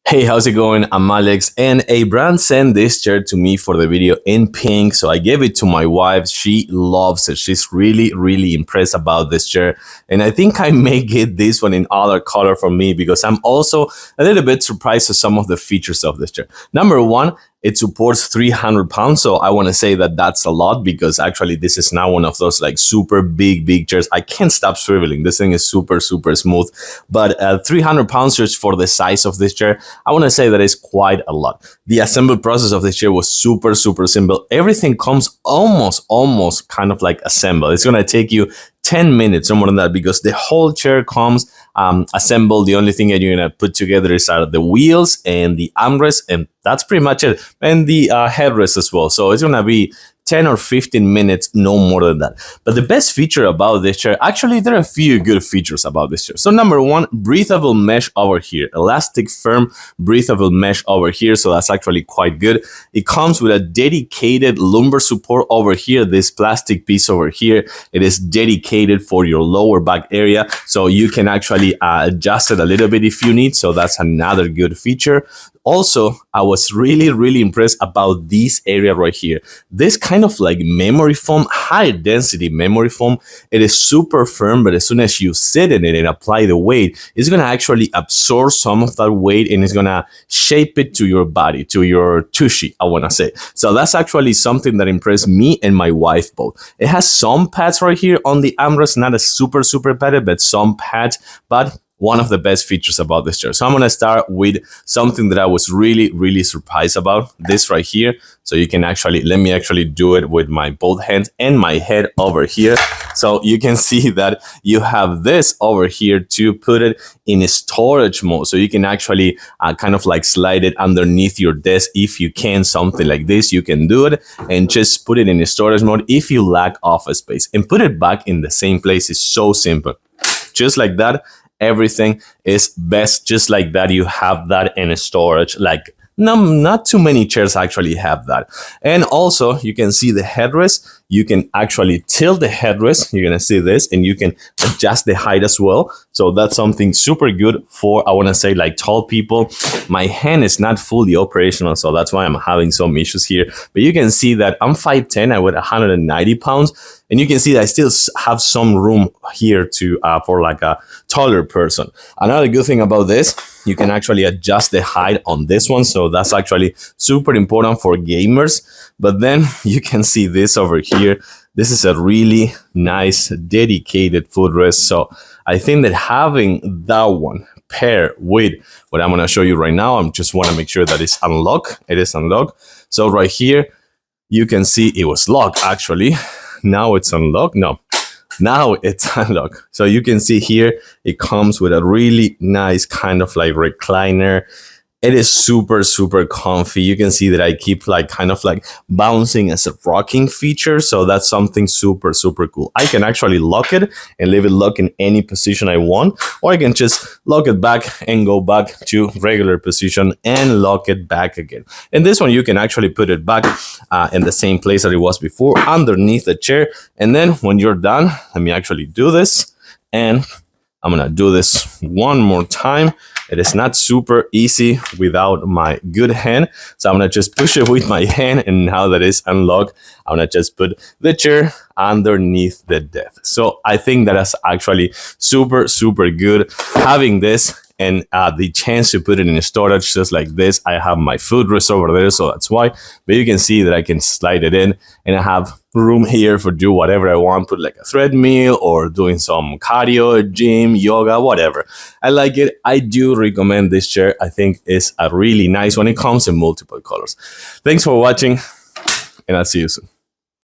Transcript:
Hey, how's it going? I'm Alex, and a brand sent this chair to me for the video in pink, so I gave it to my wife. She loves it. She's really impressed about this chair, and I think I may get this one in other color for me because I'm also a little bit surprised at some of the features of this chair. Number one, it supports 300 pounds, so I want to say that that's a lot because actually this is now one of those like super big chairs. I can't stop swiveling. This thing is super smooth, but 300 pounds just for the size of this chair, I want to say that is quite a lot. The assembly process of this chair was super simple. Everything comes almost kind of like assembled. It's going to take you 10 minutes or more than that because the whole chair comes assembled. The only thing that you're gonna put together is the wheels and the armrest, and that's pretty much it, and the headrest as well. So it's gonna be 10 or 15 minutes, no more than that. But the best feature about this chair, actually there are a few good features about this chair. So number one, breathable mesh over here, elastic firm breathable mesh over here, so that's actually quite good. It comes with a dedicated lumbar support over here. This plastic piece over here, it is dedicated for your lower back area, so you can actually adjust it a little bit if you need, so that's another good feature. Also, I was really impressed about this area right here. This kind of like memory foam, high density memory foam, it is super firm, but as soon as you sit in it and apply the weight, it's gonna actually absorb some of that weight and it's gonna shape it to your body, to your tushy, I wanna say. So that's actually something that impressed me and my wife both. It has some pads right here on the armrest, not a super padded, but some pads, but one of the best features about this chair. So I'm gonna start with something that I was really surprised about, this right here. So you can actually, let me actually do it with my both hands and my head over here. So you can see that you have this over here to put it in a storage mode. So you can actually kind of like slide it underneath your desk. If you can, something like this, you can do it and just put it in a storage mode if you lack office space, and put it back in the same place. Is so simple, just like that. Everything is best just like that. You have that in storage. Like not too many chairs actually have that. And also you can see the headrest. You can actually tilt the headrest. You're gonna see this, and you can adjust the height as well. So that's something super good for, I want to say, like tall people. My hand is not fully operational, so that's why I'm having some issues here. But you can see that I'm 5'10", I weigh 190 pounds, and you can see that I still have some room here to for like a taller person. Another good thing about this, you can actually adjust the height on this one, so that's actually super important for gamers. But then you can see this over here. This is a really nice dedicated footrest. So I think that having that one paired with what I'm going to show you right now, I just want to make sure that it's unlocked. It is unlocked. So right here, you can see it was locked actually. Now it's unlocked. No, now it's unlocked. So you can see here, it comes with a really nice kind of like recliner. It is super comfy. You can see that I keep like kind of like bouncing as a rocking feature. So that's something super cool. I can actually lock it and leave it locked in any position I want, or I can just lock it back and go back to regular position and lock it back again. And this one, you can actually put it back in the same place that it was before, underneath the chair. And then when you're done, let me actually do this, and I'm gonna do this one more time. It is not super easy without my good hand. So I'm gonna just push it with my hand, and now that it's unlocked, I'm gonna just put the chair underneath the desk. So I think that is actually super good having this, and the chance to put it in storage just like this. I have my footrest over there, so that's why. But you can see that I can slide it in, and I have room here for do whatever I want, put like a treadmill or doing some cardio, gym, yoga, whatever. I like it. I do recommend this chair. I think it's a really nice one. It comes in multiple colors. Thanks for watching, and I'll see you soon.